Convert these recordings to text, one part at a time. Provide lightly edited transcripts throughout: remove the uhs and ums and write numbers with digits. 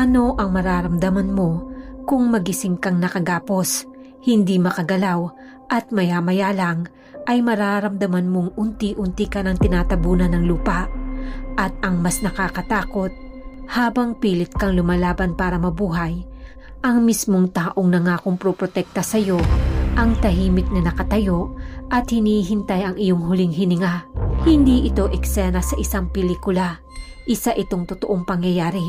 Ano ang mararamdaman mo kung magising kang nakagapos, hindi makagalaw at maya-maya lang ay mararamdaman mong unti-unti ka ng tinatabunan ng lupa? At ang mas nakakatakot, habang pilit kang lumalaban para mabuhay, ang mismong taong nangakong proprotekta sa iyo ang tahimik na nakatayo at hinihintay ang iyong huling hininga. Hindi ito eksena sa isang pelikula. Isa itong totoong pangyayari.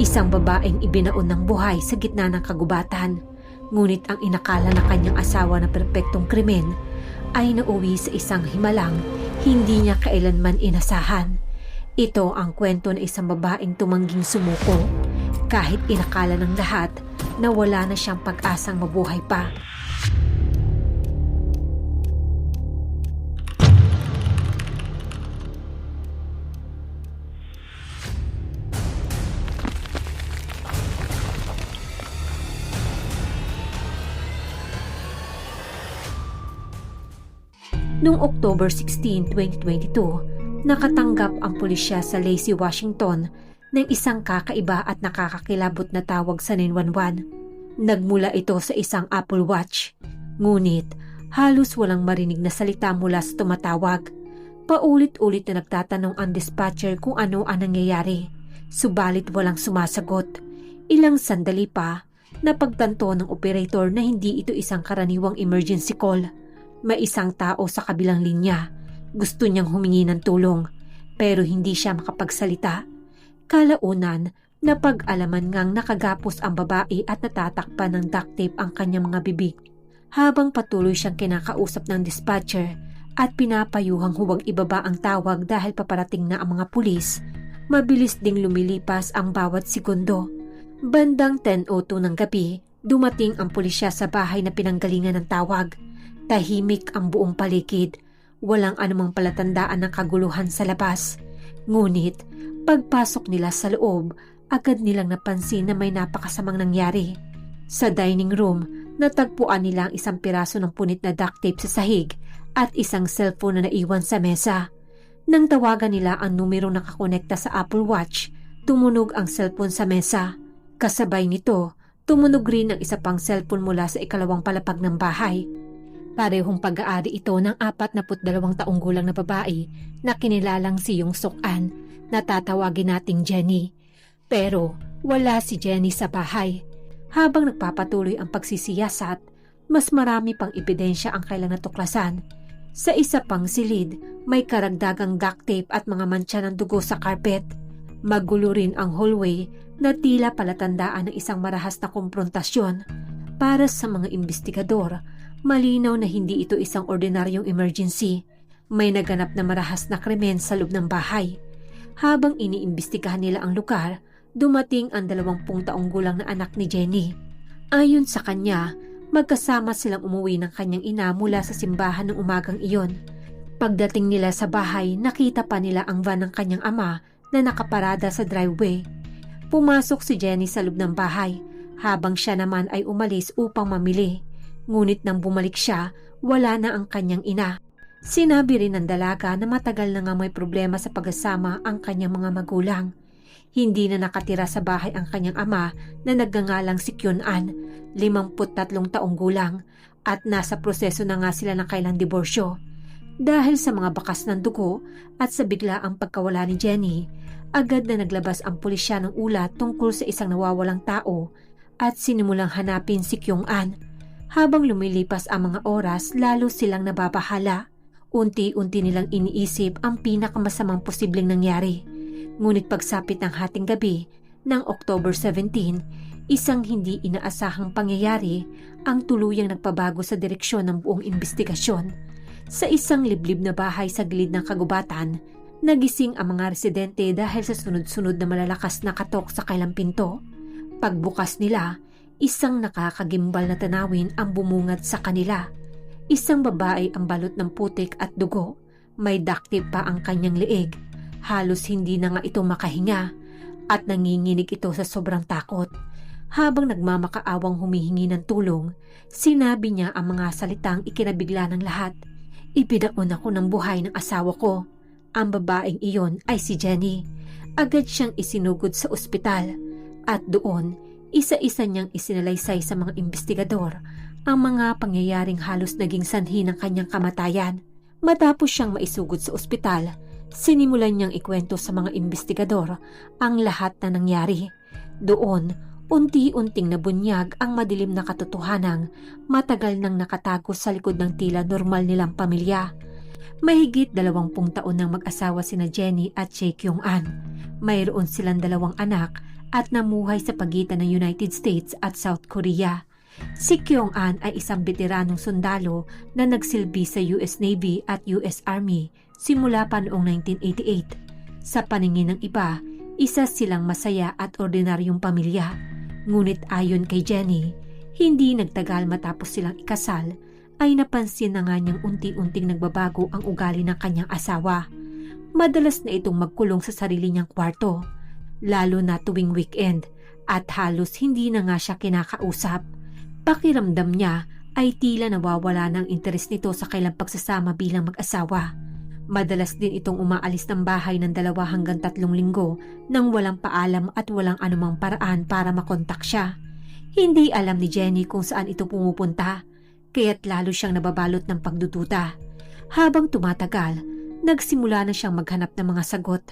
Isang babaeng ibinaon ng buhay sa gitna ng kagubatan. Ngunit ang inakala na kanyang asawa na perpektong krimen ay nauwi sa isang himalang hindi niya kailanman inasahan. Ito ang kwento ng isang babaeng tumangging sumuko kahit inakala ng lahat na wala na siyang pag-asang mabuhay pa. Noong October 16, 2022, nakatanggap ang pulisya sa Lacey, Washington ng isang kakaiba at nakakakilabot na tawag sa 911. Nagmula ito sa isang Apple Watch. Ngunit halos walang marinig na salita mula sa tumatawag. Paulit-ulit na nagtatanong ang dispatcher kung ano ang nangyayari. Subalit walang sumasagot. Ilang sandali pa, napagtanto ng operator na hindi ito isang karaniwang emergency call. May isang tao sa kabilang linya. Gusto niyang humingi ng tulong, pero hindi siya makapagsalita. Kalaunan, napag-alaman ngang nakagapos ang babae at natatakpan ng duct tape ang kanyang mga bibig. Habang patuloy siyang kinakausap ng dispatcher at pinapayuhang huwag ibaba ang tawag dahil paparating na ang mga pulis, mabilis ding lumilipas ang bawat segundo. Bandang 10:02 ng gabi, dumating ang pulisya sa bahay na pinanggalingan ng tawag. Tahimik ang buong paligid. Walang anumang palatandaan ng kaguluhan sa labas. Ngunit, pagpasok nila sa loob, agad nilang napansin na may napakasamang nangyari. Sa dining room, natagpuan nila ang isang piraso ng punit na duct tape sa sahig at isang cellphone na naiwan sa mesa. Nang tawagan nila ang numero nakakonekta sa Apple Watch, tumunog ang cellphone sa mesa. Kasabay nito, tumunog rin ang isa pang cellphone mula sa ikalawang palapag ng bahay. Parehong pag-aari ito ng 42 taong gulang na babae na kinilalang si Yung Sok An na tatawagin nating Jenny. Pero wala si Jenny sa bahay. Habang nagpapatuloy ang pagsisiyasat, mas marami pang ebidensya ang kailang natuklasan. Sa isa pang silid, may karagdagang duct tape at mga mantsa ng dugo sa carpet. Magulo rin ang hallway na tila palatandaan ng isang marahas na komprontasyon. Para sa mga investigador, malinaw na hindi ito isang ordinaryong emergency. May naganap na marahas na krimen sa loob ng bahay. Habang iniimbestigahan nila ang lugar, dumating ang 20 taong gulang na anak ni Jenny. Ayon sa kanya, magkasama silang umuwi ng kanyang ina mula sa simbahan ng umagang iyon. Pagdating nila sa bahay, nakita pa nila ang van ng kanyang ama na nakaparada sa driveway. Pumasok si Jenny sa loob ng bahay, habang siya naman ay umalis upang mamili. Ngunit nang bumalik siya, wala na ang kanyang ina. Sinabi rin ng dalaga na matagal na nga may problema sa pagkasama ang kanyang mga magulang. Hindi na nakatira sa bahay ang kanyang ama na nagngangalang si Kyun An, 53 taong gulang, at nasa proseso na nga sila ng kailang diborsyo. Dahil sa mga bakas ng dugo at sa biglaang pagkawala ni Jenny, agad na naglabas ang pulisya ng ulat tungkol sa isang nawawalang tao at sinimulang hanapin si Kyung An. Habang lumilipas ang mga oras, lalo silang nababahala. Unti-unti nilang iniisip ang pinakamasamang posibleng nangyari. Ngunit pagsapit ng hating gabi ng October 17, isang hindi inaasahang pangyayari ang tuluyang nagpabago sa direksyon ng buong investigasyon. Sa isang liblib na bahay sa gilid ng kagubatan, nagising ang mga residente dahil sa sunod-sunod na malalakas na katok sa kailang pinto. Pagbukas nila, isang nakakagimbal na tanawin ang bumungad sa kanila. Isang babae ang balot ng putik at dugo. May duct tape pa ang kanyang leeg. Halos hindi na nga ito makahinga at nanginginig ito sa sobrang takot. Habang nagmamakaawang humihingi ng tulong, sinabi niya ang mga salitang ikinabigla ng lahat. Ibinaon ako ng buhay ng asawa ko. Ang babaeng iyon ay si Jenny. Agad siyang isinugod sa ospital. At doon, isa-isa niyang isinalaysay sa mga investigador ang mga pangyayaring halos naging sanhi ng kanyang kamatayan. Matapos siyang maisugod sa ospital, sinimulan niyang ikwento sa mga investigador ang lahat na nangyari. Doon, unti-unting nabunyag ang madilim na katotohanang matagal nang nakatago sa likod ng tila normal nilang pamilya. Mahigit 20 taon nang mag-asawa sina Jenny at Chae Kyung-an. Mayroon silang 2 anak at namuhay sa pagitan ng United States at South Korea. Si Kyung-an ay isang veteranong sundalo na nagsilbi sa US Navy at US Army simula pa noong 1988. Sa paningin ng iba, isa silang masaya at ordinaryong pamilya. Ngunit ayon kay Jenny, hindi nagtagal matapos silang ikasal ay napansin na nga niyang unti-unting nagbabago ang ugali ng kanyang asawa. Madalas na itong magkulong sa sarili niyang kwarto, lalo na tuwing weekend, at halos hindi na nga siya kinakausap. Pakiramdam niya ay tila nawawala ng interes nito sa kailang pagsasama bilang mag-asawa. Madalas din itong umaalis ng bahay ng 2 hanggang 3 linggo nang walang paalam at walang anumang paraan para makontak siya. Hindi alam ni Jenny kung saan ito pumupunta, kaya't lalo siyang nababalot ng pagdududa. Habang tumatagal, nagsimula na siyang maghanap ng mga sagot.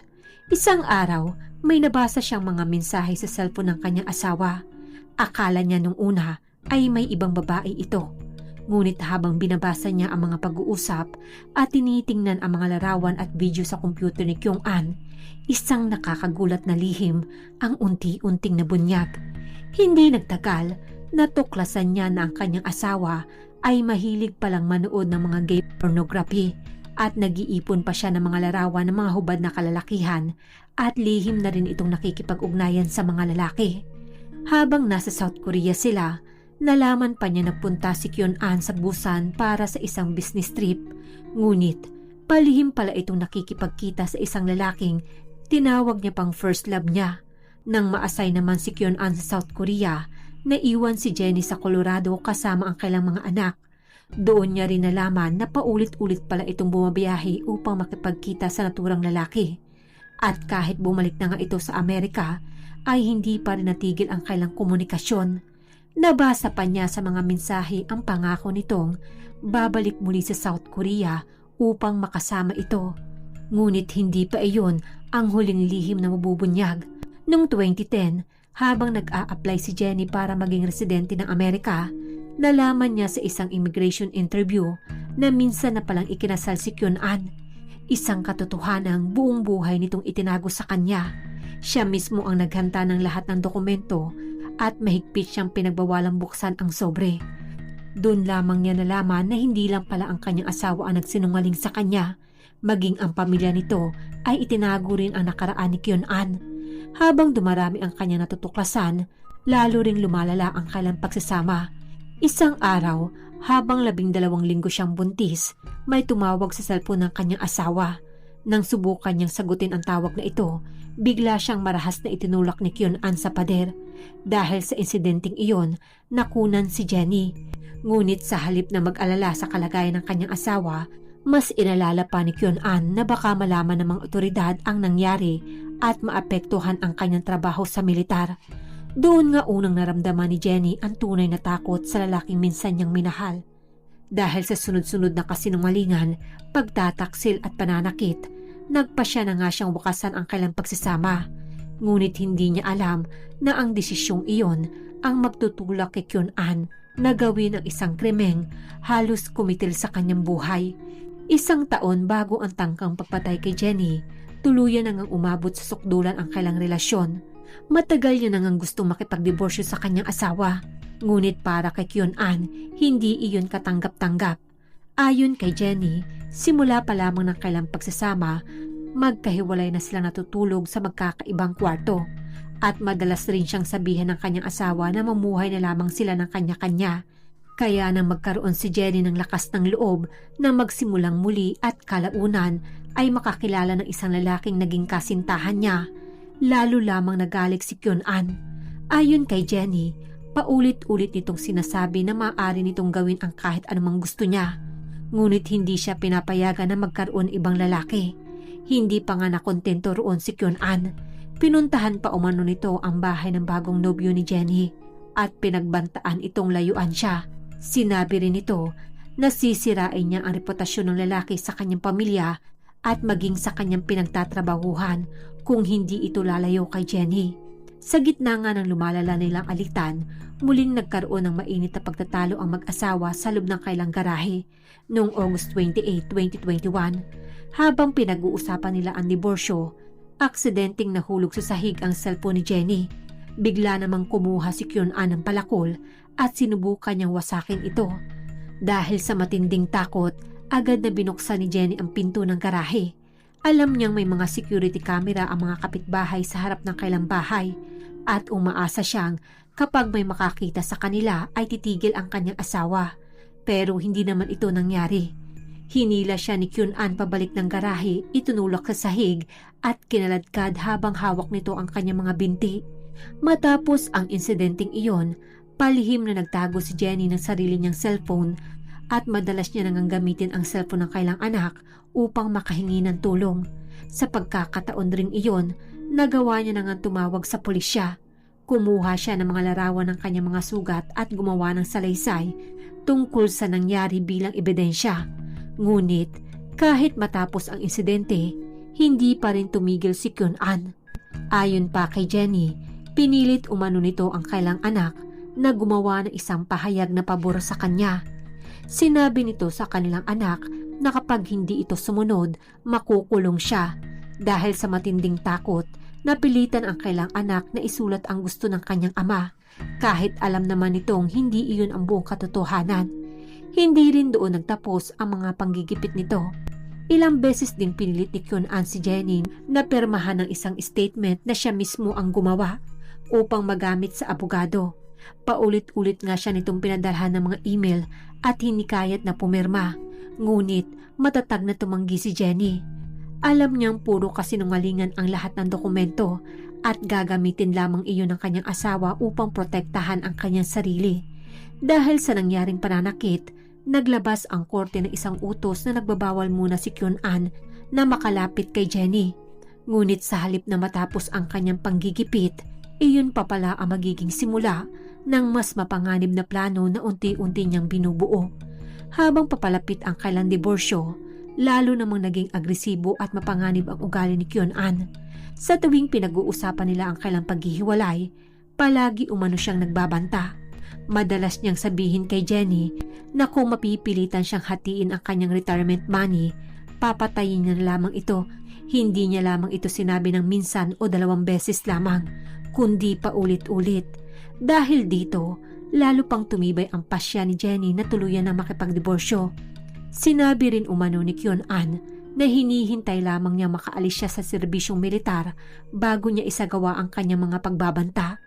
Isang araw, may nabasa siyang mga mensahe sa cellphone ng kanyang asawa. Akala niya nung una ay may ibang babae ito. Ngunit habang binabasa niya ang mga pag-uusap at tinitingnan ang mga larawan at video sa computer ni Kyung-an, isang nakakagulat na lihim ang unti-unting nabunyag. Hindi nagtagal, natuklasan niya na ang kanyang asawa ay mahilig palang manood ng mga gay pornography at nag-iipon pa siya ng mga larawan ng mga hubad na kalalakihan at lihim na rin itong nakikipag-ugnayan sa mga lalaki. Habang nasa South Korea sila, nalaman pa niya nagpunta si Kyung-an sa Busan para sa isang business trip. Ngunit, palihim pala itong nakikipagkita sa isang lalaking tinawag niya pang first love niya. Nang ma-assign naman si Kyung-an sa South Korea, naiwan si Jenny sa Colorado kasama ang kailang mga anak. Doon niya rin nalaman na paulit-ulit pala itong bumabiyahe upang makipagkita sa naturang lalaki. At kahit bumalik na nga ito sa Amerika, ay hindi pa rin natigil ang kailang komunikasyon. Nabasa pa niya sa mga mensahe ang pangako nitong babalik muli sa South Korea upang makasama ito. Ngunit hindi pa iyon ang huling lihim na mabubunyag. Noong 2010, habang nag-a-apply si Jenny para maging residente ng Amerika, nalaman niya sa isang immigration interview na minsan na palang ikinasal si Kyung-an. Isang katotohanang buong buhay nitong itinago sa kanya. Siya mismo ang naghanta ng lahat ng dokumento at mahigpit siyang pinagbawalang buksan ang sobre. Doon lamang niya nalaman na hindi lang pala ang kanyang asawa ang nagsinungaling sa kanya, maging ang pamilya nito ay itinago rin ang nakaraan ni Kyung-an. Habang dumarami ang kanyang natutuklasan, lalo ring lumalala ang kailang pagsasama. Isang araw, habang 12 linggo siyang buntis, may tumawag sa cellphone ng kanyang asawa. Nang subukan niyang sagutin ang tawag na ito, bigla siyang marahas na itinulak ni Kyung-an sa pader. Dahil sa insidenteng iyon, nakunan si Jenny. Ngunit sa halip na mag-alala sa kalagayan ng kanyang asawa, mas inalala pa ni Kyung-an na baka malaman ng mga otoridad ang nangyari at maapektuhan ang kanyang trabaho sa militar. Doon nga unang naramdaman ni Jenny ang tunay na takot sa lalaking minsan niyang minahal. Dahil sa sunod-sunod na kasinungalingan, pagtataksil at pananakit, nagpasya na nga siyang wakasan ang kailang pagsasama. Ngunit hindi niya alam na ang desisyong iyon ang magtutulak kay Kyung-an na gawin ang isang krimeng halos kumitil sa kanyang buhay. 1 taon bago ang tangkang pagpatay kay Jenny, tuluyan na ngang umabot sa sukdulan ang kailang relasyon. Matagal niya na ngang gustong makipagdiborsyo sa kanyang asawa. Ngunit para kay Kyung-an, hindi iyon katanggap-tanggap. Ayon kay Jenny, simula pa lamang ng kailang pagsasama, magkahiwalay na silang natutulog sa magkakaibang kwarto. At madalas rin siyang sabihan ng kanyang asawa na mamuhay na lamang sila ng kanya-kanya. Kaya nang magkaroon si Jenny ng lakas ng loob na magsimulang muli at kalaunan ay makakilala ng isang lalaking naging kasintahan niya. Lalo lamang nagalit si Kyung-an. Ayon kay Jenny, paulit-ulit nitong sinasabi na maaari nitong gawin ang kahit anumang gusto niya. Ngunit hindi siya pinapayagan na magkaroon ibang lalaki. Hindi pa nga nakontento roon si Kyung-an. Pinuntahan pa umano nito ang bahay ng bagong nobyo ni Jenny at pinagbantaan itong layuan siya. Sinabi rin nito na sisirain niya ang reputasyon ng lalaki sa kanyang pamilya at maging sa kanyang pinagtatrabahuhan kung hindi ito lalayo kay Jenny. Sa gitna nga ng lumalala nilang alitan, muling nagkaroon ng mainit na pagtatalo ang mag-asawa sa loob ng kailang garahe noong August 28, 2021. Habang pinag-uusapan nila ang diborsyo, aksidenteng nahulog sa sahig ang cellphone ni Jenny. Bigla namang kumuha si Kyun-an ng palakol at sinubukan niyang wasakin ito. Dahil sa matinding takot, agad na binuksan ni Jenny ang pinto ng garahe. Alam niyang may mga security camera ang mga kapitbahay sa harap ng kailang bahay at umaasa siyang kapag may makakita sa kanila ay titigil ang kanyang asawa. Pero hindi naman ito nangyari. Hinila siya ni Kyun-an pabalik ng garahe, itunulak sa sahig at kinaladkad habang hawak nito ang kanyang mga binti. Matapos ang insidenteng iyon, palihim na nagtago si Jenny ng sarili niyang cellphone at madalas niya nang gamitin ang cellphone ng kailang anak upang makahingi ng tulong. Sa pagkakataon ring iyon, nagawa niya nang tumawag sa pulisya. Kumuha siya ng mga larawan ng kanyang mga sugat at gumawa ng salaysay tungkol sa nangyari bilang ebidensya. Ngunit kahit matapos ang insidente, hindi pa rin tumigil si Kyun-an. Ayon pa kay Jenny, pinilit umano nito ang kailang anak na gumawa ng isang pahayag na pabor sa kanya. Sinabi nito sa kanilang anak na kapag hindi ito sumunod, makukulong siya. Dahil sa matinding takot, napilitan ang kailang anak na isulat ang gusto ng kanyang ama, kahit alam naman nitong hindi iyon ang buong katotohanan. Hindi rin doon nagtapos ang mga panggigipit nito. Ilang beses ding pinilit ni Kyun-an si Jenny na pirmahan ng isang statement na siya mismo ang gumawa upang magamit sa abogado. Paulit-ulit nga siya nitong pinadalhan ng mga email at hinikayat na pumirma. Ngunit matatag na tumanggi si Jenny. Alam niyang puro kasinungalingan ang lahat ng dokumento at gagamitin lamang iyon ng kanyang asawa upang protektahan ang kanyang sarili. Dahil sa nangyaring pananakit, naglabas ang korte ng isang utos na nagbabawal muna si Kyun-an na makalapit kay Jenny. Ngunit sa halip na matapos ang kanyang panggigipit, iyon pa pala ang magiging simula ng mas mapanganib na plano na unti-unti niyang binubuo. Habang papalapit ang kailang diborsyo, lalo namang naging agresibo at mapanganib ang ugali ni Kyun-an. Sa tuwing pinag-uusapan nila ang kailang paghihiwalay, palagi umano siyang nagbabanta. Madalas niyang sabihin kay Jenny na kung mapipilitan siyang hatiin ang kanyang retirement money, papatayin niya na lamang ito. Hindi niya lamang ito sinabi ng minsan o 2 beses lamang, kundi pa ulit-ulit. Dahil dito, lalo pang tumibay ang pasya ni Jenny na tuluyan na makipagdiborsyo. Sinabi rin umano ni Kyun-an na hinihintay lamang niya makaalis siya sa serbisyong militar bago niya isagawa ang kanyang mga pagbabanta.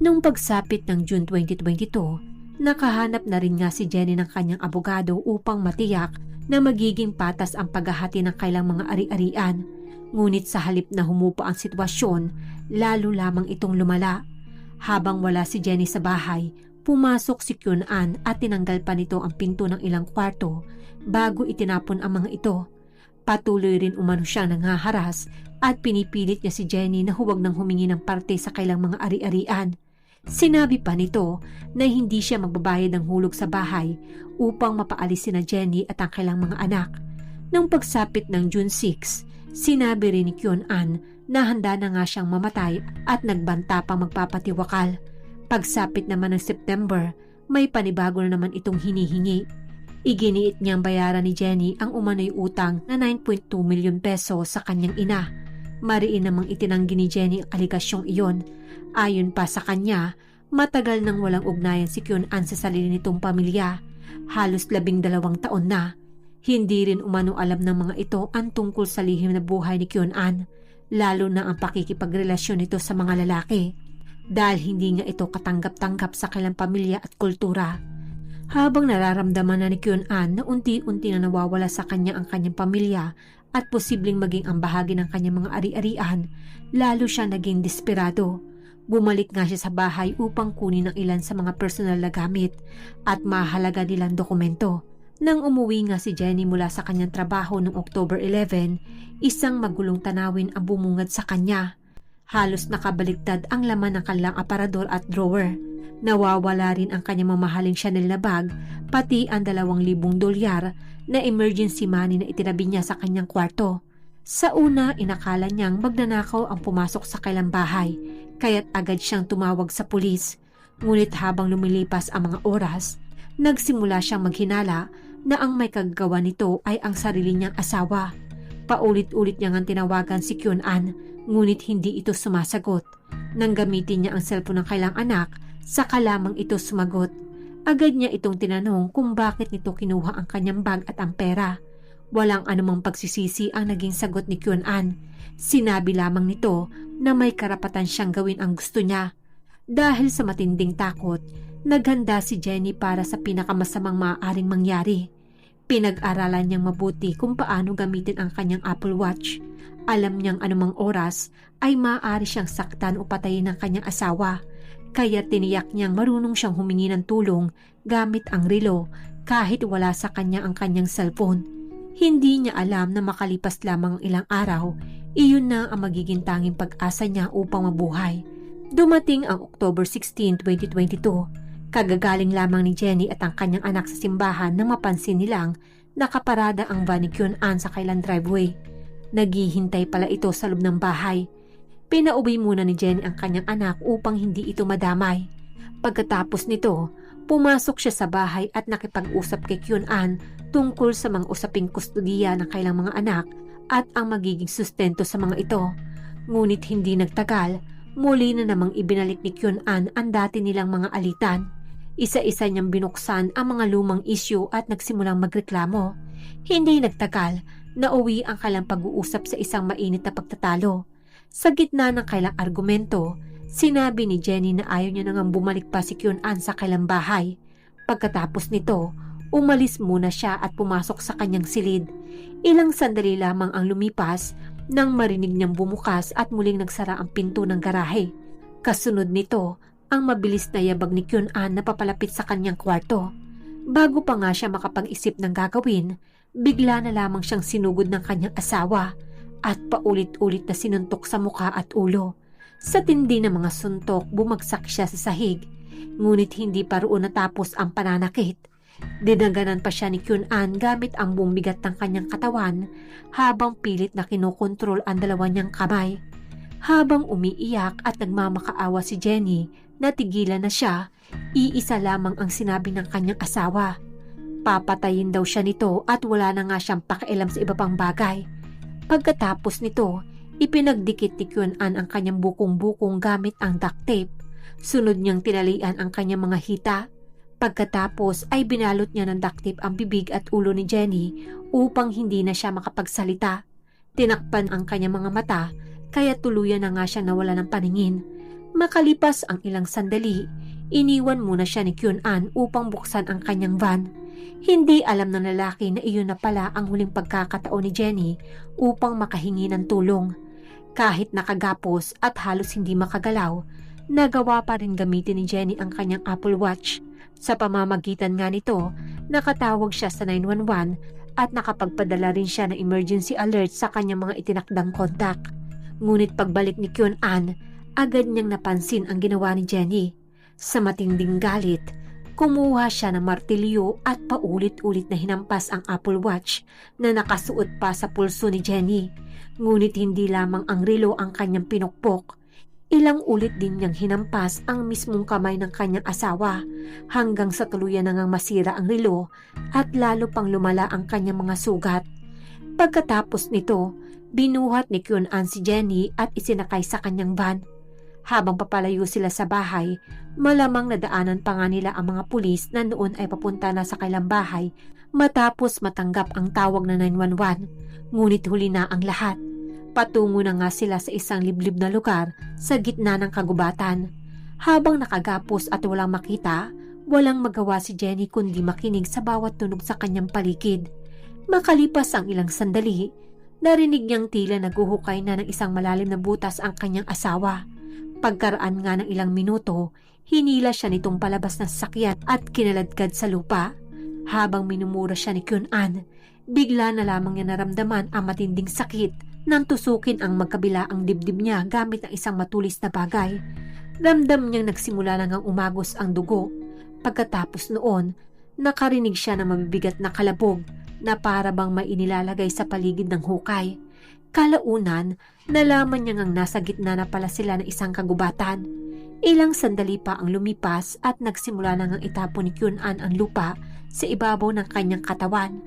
Nung pagsapit ng June 2022, nakahanap na rin nga si Jenny ng kanyang abogado upang matiyak na magiging patas ang paghahati ng kailang mga ari-arian. Ngunit sa halip na humupa ang sitwasyon, lalo lamang itong lumala. Habang wala si Jenny sa bahay, pumasok si Kyun-an at tinanggal pa nito ang pinto ng ilang kwarto bago itinapon ang mga ito. Patuloy rin umano siyang nanghaharas at pinipilit niya si Jenny na huwag nang humingi ng parte sa kailang mga ari-arian. Sinabi pa nito na hindi siya magbabayad ng hulog sa bahay upang mapaalis sina Jenny at ang kailang mga anak. Nung pagsapit ng June 6, sinabi rin ni Kyun-an na handa na nga siyang mamatay at nagbanta pang magpapatiwakal. Pagsapit naman ng September, may panibago na naman itong hinihingi. Iginiit niyang bayaran ni Jenny ang umano'y utang na 9.2 milyon peso sa kanyang ina. Mariin namang itinanggi ni Jenny ang aligasyong iyon. Ayon pa sa kanya, matagal nang walang ugnayan si Kyun-an sa sarili nitong pamilya. Halos 12 taon na. Hindi rin umano alam ng mga ito ang tungkol sa lihim na buhay ni Kyun-an, lalo na ang pakikipagrelasyon nito sa mga lalaki. Dahil hindi nga ito katanggap-tanggap sa kanilang pamilya at kultura. Habang nararamdaman na ni Kyun-an na unti-unti na nawawala sa kanya ang kanyang pamilya at posibleng maging ang bahagi ng kanyang mga ari-arian, lalo siya naging desperado. Bumalik nga siya sa bahay upang kunin ang ilan sa mga personal na gamit at mahalaga nilang dokumento. Nang umuwi nga si Jenny mula sa kanyang trabaho noong October 11, isang magulong tanawin ang bumungad sa kanya. Halos nakabaligtad ang laman ng kanilang aparador at drawer. Nawawala rin ang kanyang mamahaling Chanel na bag, pati ang $2,000 na emergency money na itinabi niya sa kanyang kwarto. Sa una, inakala niyang magnanakaw ang pumasok sa kanilang bahay, kaya't agad siyang tumawag sa pulis. Ngunit habang lumilipas ang mga oras, nagsimula siyang maghinala na ang may kagagawa nito ay ang sarili niyang asawa. Paulit-ulit niya ngang tinawagan si Kyun-an, ngunit hindi ito sumasagot. Nang gamitin niya ang cellphone ng kailang anak, saka lamang ito sumagot. Agad niya itong tinanong kung bakit nito kinuha ang kanyang bag at ang pera. Walang anumang pagsisisi ang naging sagot ni Kyun-an. Sinabi lamang nito na may karapatan siyang gawin ang gusto niya. Dahil sa matinding takot, naghanda si Jenny para sa pinakamasamang maaaring mangyari. Pinag-aralan niyang mabuti kung paano gamitin ang kanyang Apple Watch. Alam niyang anumang oras ay maaari siyang saktan o patayin ng kanyang asawa. Kaya tiniyak niyang marunong siyang humingi ng tulong gamit ang relo kahit wala sa kanya ang kanyang cellphone. Hindi niya alam na makalipas lamang ang ilang araw, iyon na ang magiging tanging pag-asa niya upang mabuhay. Dumating ang October 16, 2022. Kagagaling lamang ni Jenny at ang kanyang anak sa simbahan nang mapansin nilang nakaparada ang van ni Kyun-an sa kailang driveway. Naghihintay pala ito sa loob ng bahay. Pinauwi muna ni Jenny ang kanyang anak upang hindi ito madamay. Pagkatapos nito, pumasok siya sa bahay at nakipag-usap kay Kyun-an tungkol sa mga usaping kustudiya ng kailang mga anak at ang magiging sustento sa mga ito. Ngunit hindi nagtagal, muli na namang ibinalik ni Kyun-an ang dati nilang mga alitan. Isa-isa niyang binuksan ang mga lumang isyu at nagsimulang magreklamo. Hindi nagtagal, nauwi ang kailang pag-uusap sa isang mainit na pagtatalo. Sa gitna ng kailang argumento, sinabi ni Jenny na ayaw niya nang bumalik pa si Kyun-an sa kailang bahay. Pagkatapos nito, umalis muna siya at pumasok sa kanyang silid. Ilang sandali lamang ang lumipas nang marinig niyang bumukas at muling nagsara ang pinto ng garahe. Kasunod nito, ang mabilis na yabag ni Kyun-an na papalapit sa kanyang kwarto. Bago pa nga siya makapag-isip ng gagawin, bigla na lamang siyang sinugod ng kanyang asawa at paulit-ulit na sinuntok sa mukha at ulo. Sa tindi ng mga suntok, bumagsak siya sa sahig, ngunit hindi pa roon natapos ang pananakit. Dinaganan pa siya ni Kyun-an gamit ang buong bigat ng kanyang katawan habang pilit na kinokontrol ang dalawa niyang kamay. Habang umiiyak at nagmamakaawa si Jenny, natigilan na siya, iisa lamang ang sinabi ng kanyang asawa. Papatayin daw siya nito at wala na nga siyang pakialam sa iba pang bagay. Pagkatapos nito, ipinagdikit ni Kyun-an ang kanyang bukong-bukong gamit ang duct tape. Sunod niyang tinalian ang kanyang mga hita. Pagkatapos ay binalot niya ng duct tape ang bibig at ulo ni Jenny upang hindi na siya makapagsalita. Tinakpan ang kanyang mga mata kaya tuluyan na nga siya nawala ng paningin. Makalipas ang ilang sandali, iniwan muna siya ni Kyun-an upang buksan ang kanyang van. Hindi alam ng lalaki na iyon na pala ang huling pagkakataon ni Jenny upang makahingi ng tulong. Kahit nakagapos at halos hindi makagalaw, nagawa pa rin gamitin ni Jenny ang kanyang Apple Watch. Sa pamamagitan nga nito, nakatawag siya sa 911 at nakapagpadala rin siya ng emergency alert sa kanyang mga itinakdang kontak. Ngunit pagbalik ni Kyun-an, agad niyang napansin ang ginawa ni Jenny. Sa matinding galit, kumuha siya ng martilyo at paulit-ulit na hinampas ang Apple Watch na nakasuot pa sa pulso ni Jenny. Ngunit hindi lamang ang relo ang kanyang pinukpok. Ilang ulit din niyang hinampas ang mismong kamay ng kanyang asawa hanggang sa tuluyan na ngang masira ang relo at lalo pang lumala ang kanyang mga sugat. Pagkatapos nito, binuhat ni Kyun-an si Jenny at isinakay sa kanyang van. Habang papalayo sila sa bahay, malamang nadaanan pa nga nila ang mga pulis na noon ay papunta na sa kailang bahay matapos matanggap ang tawag na 911. Ngunit huli na ang lahat. Patungo na nga sila sa isang liblib na lugar sa gitna ng kagubatan. Habang nakagapos at walang makita, walang magawa si Jenny kundi makinig sa bawat tunog sa kanyang paligid. Makalipas ang ilang sandali, narinig niyang tila naguhukay na ng isang malalim na butas ang kanyang asawa. Pagkaraan nga ng ilang minuto, hinila siya nitong palabas ng sasakyan at kinaladkad sa lupa. Habang minumura siya ni Kyun-an, bigla na lamang niya naramdaman ang matinding sakit nang tusukin ang magkabilaang dibdib niya gamit ang isang matulis na bagay. Ramdam niyang nagsimula na ngang umagos ang dugo. Pagkatapos noon, nakarinig siya ng mabibigat na kalabog na para bang may inilalagay sa paligid ng hukay. Kalaunan, nalaman niya ngang nasa gitna na pala sila ng isang kagubatan. Ilang sandali pa ang lumipas at nagsimula na ngang itapon ni Kyun-an ang lupa sa ibabaw ng kanyang katawan.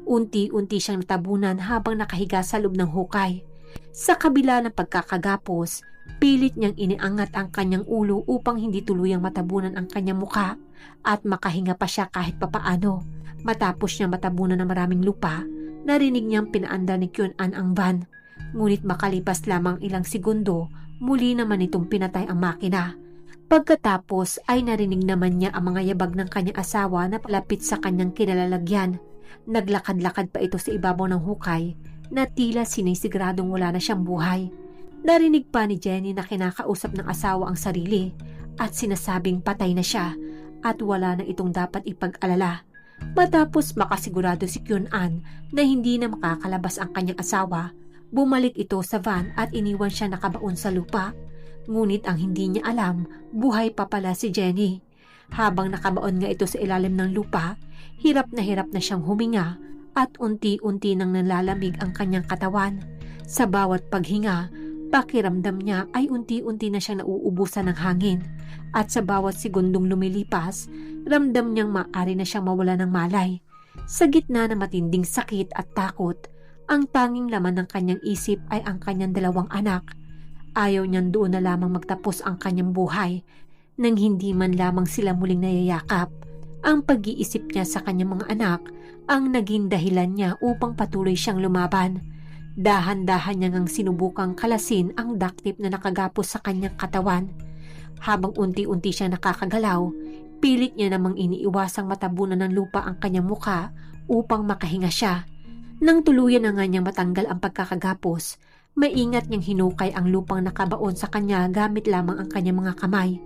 Unti-unti siyang natabunan habang nakahiga sa loob ng hukay. Sa kabila ng pagkakagapos, pilit niyang iniangat ang kanyang ulo upang hindi tuluyang matabunan ang kanyang muka at makahinga pa siya kahit papaano. Matapos niya matabunan ng maraming lupa, narinig niyang pinaandar ni Kyun-an ang van. Ngunit makalipas lamang ilang segundo, muli naman itong pinatay ang makina. Pagkatapos ay narinig naman niya ang mga yabag ng kanyang asawa na palapit sa kanyang kinalalagyan. Naglakad-lakad pa ito sa ibabaw ng hukay na tila sinisiguradong wala na siyang buhay. Narinig pa ni Jenny na kinakausap ng asawa ang sarili at sinasabing patay na siya at wala na itong dapat ipag-alala. Matapos makasigurado si Kyun-an na hindi na makakalabas ang kanyang asawa, bumalik ito sa van at iniwan siya nakabaon sa lupa. Ngunit ang hindi niya alam, buhay pa pala si Jenny. Habang nakabaon nga ito sa ilalim ng lupa, hirap na siyang huminga at unti-unti nang nalalamig ang kanyang katawan. Sa bawat paghinga, pakiramdam niya ay unti-unti na siyang nauubusan ng hangin at sa bawat segundong lumilipas, ramdam niyang maaari na siyang mawala ng malay. Sa gitna ng matinding sakit at takot, ang tanging laman ng kanyang isip ay ang kanyang 2 anak. Ayaw niyang doon na lamang magtapos ang kanyang buhay nang hindi man lamang sila muling nayayakap. Ang pag-iisip niya sa kanyang mga anak ang naging dahilan niya upang patuloy siyang lumaban. Dahan-dahan niya ngang sinubukang kalasin ang duct tape na nakagapos sa kanyang katawan. Habang unti-unti siyang nakakagalaw, pilit niya namang iniiwasang matabunan ng lupa ang kanyang muka upang makahinga siya. Nang tuluyan na nga niyang matanggal ang pagkakagapos, maingat niyang hinukay ang lupang nakabaon sa kanya gamit lamang ang kanyang mga kamay.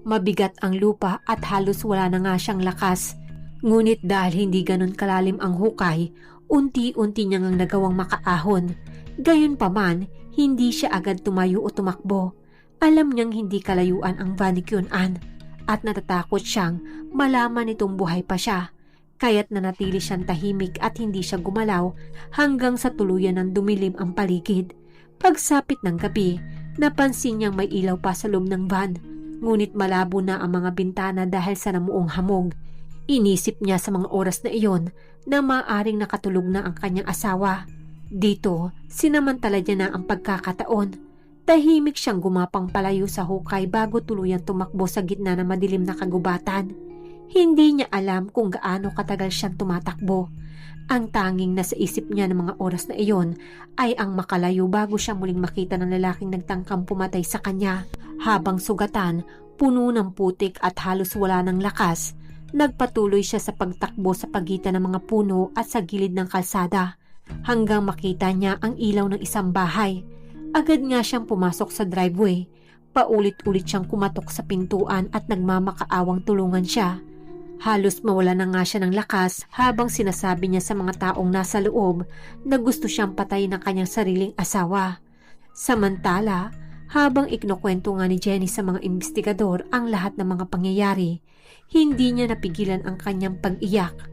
Mabigat ang lupa at halos wala na nga siyang lakas. Ngunit dahil hindi ganun kalalim ang hukay, unti-unti niya ngang nagawang makaahon. Gayunpaman, hindi siya agad tumayo o tumakbo. Alam niyang hindi kalayuan ang van ni Kyun-an at natatakot siyang malaman nitong buhay pa siya. Kaya't nanatili siyang tahimik at hindi siya gumalaw hanggang sa tuluyan ng dumilim ang paligid. Pagsapit ng gabi, napansin niyang may ilaw pa sa loob ng van, ngunit malabo na ang mga bintana dahil sa namuong hamog. Inisip niya sa mga oras na iyon na maaaring nakatulog na ang kanyang asawa. Dito, sinamantala niya na ang pagkakataon. Tahimik siyang gumapang palayo sa hukay bago tuluyang tumakbo sa gitna ng madilim na kagubatan. Hindi niya alam kung gaano katagal siyang tumatakbo. Ang tanging nasa isip niya ng mga oras na iyon ay ang makalayo bago siya muling makita ng lalaking nagtangkang pumatay sa kanya. Habang sugatan, puno ng putik at halos wala ng lakas, nagpatuloy siya sa pagtakbo sa pagitan ng mga puno at sa gilid ng kalsada hanggang makita niya ang ilaw ng isang bahay. Agad nga siyang pumasok sa driveway. Paulit-ulit siyang kumatok sa pintuan at nagmamakaawang tulungan siya. Halos mawala na nga siya ng lakas habang sinasabi niya sa mga taong nasa loob na gusto siyang patayin ng kanyang sariling asawa. Samantala, habang iknukwento nga ni Jenny sa mga investigador ang lahat ng mga pangyayari, hindi niya napigilan ang kanyang pag-iyak.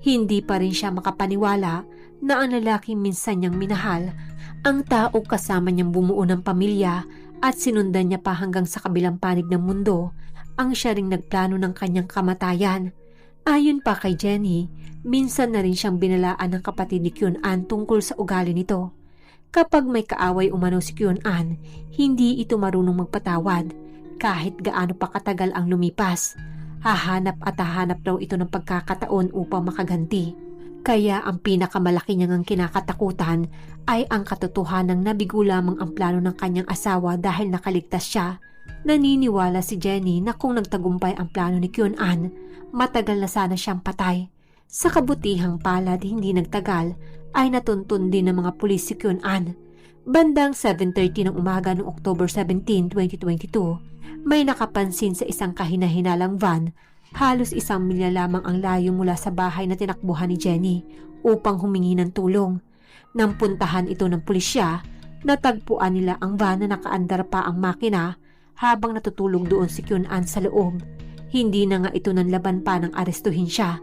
Hindi pa rin siya makapaniwala na ang lalaking minsan niyang minahal, ang tao kasama niyang bumuo ng pamilya at sinundan niya pa hanggang sa kabilang panig ng mundo, ang siya ring nagplano ng kanyang kamatayan. Ayon pa kay Jenny, minsan na rin siyang binalaan ng kapatid ni Kyun-an tungkol sa ugali nito. Kapag may kaaway umano si Kyun-an, hindi ito marunong magpatawad kahit gaano pa katagal ang lumipas. Hahanap at hahanap daw ito ng pagkakataon upang makaganti. Kaya ang pinakamalaki niyang kinakatakutan ay ang katotohanang nabigo lamang ang plano ng kanyang asawa dahil nakaligtas siya. Naniniwala si Jenny na kung nagtagumpay ang plano ni Kyun-an, matagal na sana siyang patay. Sa kabutihang palad, hindi nagtagal ay natuntun din ng mga pulis si Kyun-an. Bandang 7:30 ng umaga noong October 17, 2022, may nakapansin sa isang kahina-hinalang van. Halos 1 milya lamang ang layo mula sa bahay na tinakbuhan ni Jenny upang humingi ng tulong. Nang puntahan ito ng pulisya, natagpuan nila ang van na nakaandar pa ang makina habang natutulog doon si Kyun-an sa loob. Hindi na nga ito nanlaban pa ng arestuhin siya.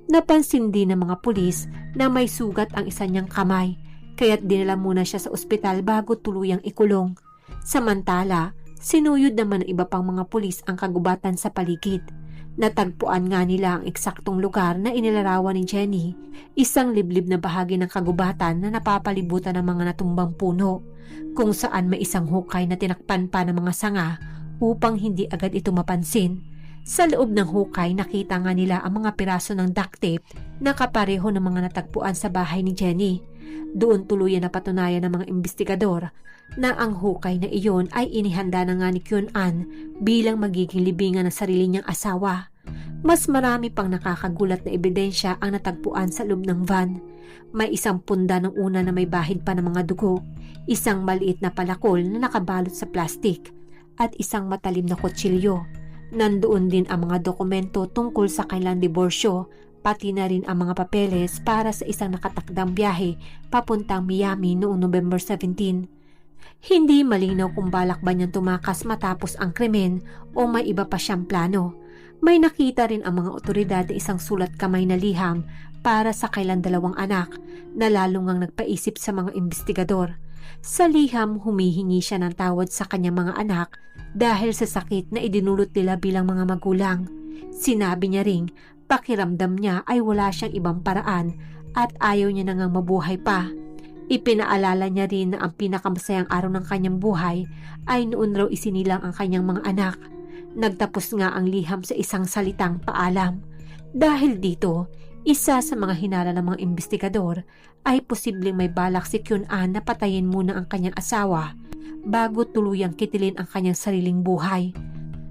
Napansin din ng mga pulis na may sugat ang isa niyang kamay, kaya't dinala muna siya sa ospital bago tuluyang ikulong. Samantala, sinuyod naman ng iba pang mga pulis ang kagubatan sa paligid. Natagpuan nga nila ang eksaktong lugar na inilarawan ni Jenny, isang liblib na bahagi ng kagubatan na napapalibutan ng mga natumbang puno, kung saan may isang hukay na tinakpan pa ng mga sanga upang hindi agad ito mapansin. Sa loob ng hukay, nakita nga nila ang mga piraso ng duct tape na kapareho ng mga natagpuan sa bahay ni Jenny. Doon tuluyan na patunayan ng mga investigador na ang hukay na iyon ay inihanda na nga ni Kyun-an bilang magiging libingan ng sarili niyang asawa. Mas marami pang nakakagulat na ebidensya ang natagpuan sa loob ng van. May isang punda ng una na may bahid pa ng mga dugo, isang maliit na palakol na nakabalot sa plastik, at isang matalim na kutsilyo. Nandoon din ang mga dokumento tungkol sa kanilang diborsyo, pati na rin ang mga papeles para sa isang nakatakdang biyahe papuntang Miami noong November 17. Hindi malinaw kung balak ba niyang tumakas matapos ang krimen o may iba pa siyang plano. May nakita rin ang mga otoridad na isang sulat kamay na liham para sa kailang dalawang anak na lalong ngang nagpaisip sa mga investigador. Sa liham, humihingi siya ng tawad sa kanyang mga anak dahil sa sakit na idinulot nila bilang mga magulang. Sinabi niya ring pakiramdam niya ay wala siyang ibang paraan at ayaw niya na ngang mabuhay pa. Ipinaalala niya rin na ang pinakamasayang araw ng kanyang buhay ay noon raw isinilang ang kanyang mga anak. Nagtapos nga ang liham sa isang salitang paalam. Dahil dito, isa sa mga hinala ng mga investigador ay posibleng may balak si Kyun-an na patayin muna ang kanyang asawa bago tuluyang kitilin ang kanyang sariling buhay.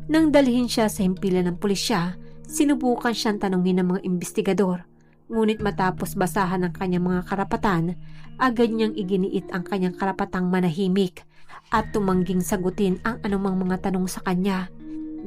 Nang dalhin siya sa himpilan ng pulisya, sinubukan siyang tanungin ng mga investigador. Ngunit matapos basahan ang kanyang mga karapatan, agad niyang iginiit ang kanyang karapatang manahimik at tumangging sagutin ang anumang mga tanong sa kanya.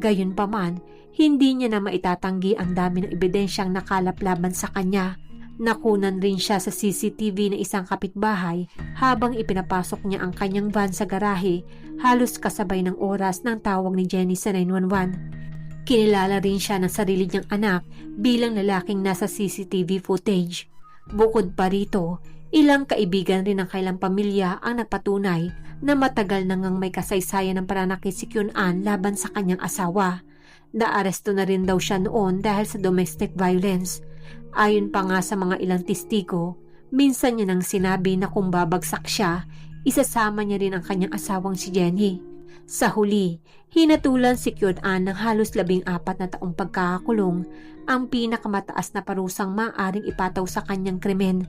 Gayunpaman, hindi niya na maitatanggi ang dami ng ebidensyang nakalap laban sa kanya. Nakunan rin siya sa CCTV ng isang kapitbahay habang ipinapasok niya ang kanyang van sa garahe, halos kasabay ng oras ng tawag ni Jenny sa 911. Kinilala rin siya ng sarili niyang anak bilang lalaking nasa CCTV footage. Bukod pa rito, ilang kaibigan rin ng kailang pamilya ang nagpatunay na matagal na ngang may kasaysayan ng pananakit si Kyun-an laban sa kanyang asawa. Naaresto na rin daw siya noon dahil sa domestic violence. Ayon pa nga sa mga ilang testigo, minsan niya nang sinabi na kung babagsak siya, isasama niya rin ang kanyang asawang si Jenny. Sa huli, hinatulan si Kyun-an ng halos 14 na taong pagkakakulong, ang pinakamataas na parusang maaaring ipataw sa kanyang krimen.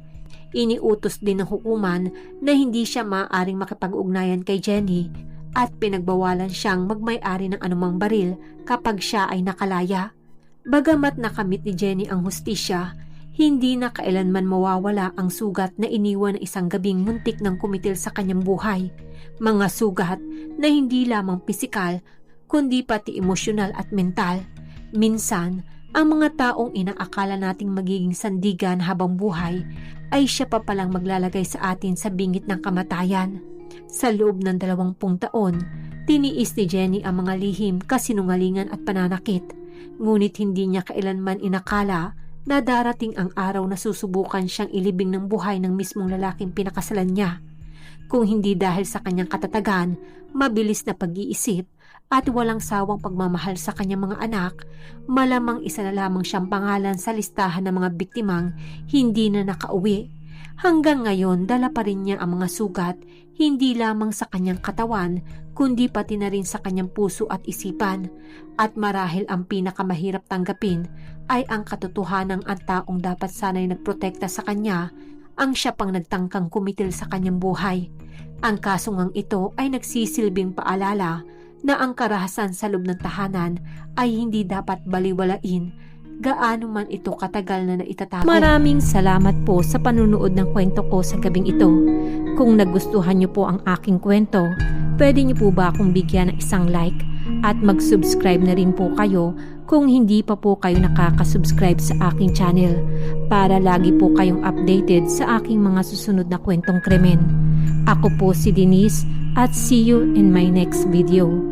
Iniutos din ng hukuman na hindi siya maaaring makipag-ugnayan kay Jenny at pinagbawalan siyang magmay-ari ng anumang baril kapag siya ay nakalaya. Bagamat nakamit ni Jenny ang hustisya, hindi na kailanman mawawala ang sugat na iniwan ng isang gabing muntik ng kumitil sa kanyang buhay. Mga sugat na hindi lamang pisikal kundi pati emosyonal at mental. Minsan, ang mga taong inaakala nating magiging sandigan habang buhay ay siya pa palang maglalagay sa atin sa bingit ng kamatayan. Sa loob ng 20 taon, tiniis ni Jenny ang mga lihim, kasinungalingan at pananakit. Ngunit hindi niya kailanman inakala na darating ang araw na susubukan siyang ilibing ng buhay ng mismong lalaking pinakasalan niya. Kung hindi dahil sa kanyang katatagan, mabilis na pag-iisip at walang sawang pagmamahal sa kanyang mga anak, malamang isa na lamang siyang pangalan sa listahan ng mga biktimang hindi na nakauwi. Hanggang ngayon, dala pa rin niya ang mga sugat, hindi lamang sa kanyang katawan, kundi pati na rin sa kanyang puso at isipan. At marahil ang pinakamahirap tanggapin ay ang katotohanang ang taong dapat sana'y nagprotekta sa kanya, ang siya pang nagtangkang kumitil sa kanyang buhay. Ang kasungang ito ay nagsisilbing paalala na ang karahasan sa loob ng tahanan ay hindi dapat baliwalain, gaano man ito katagal na naitatago. Maraming salamat po sa panunood ng kwento ko sa gabing ito. Kung nagustuhan niyo po ang aking kwento, pwede niyo po ba akong bigyan ng isang like at mag-subscribe na rin po kayo kung hindi pa po kayo nakaka-subscribe sa aking channel para lagi po kayong updated sa aking mga susunod na kwentong krimen. Ako po si Denise at see you in my next video.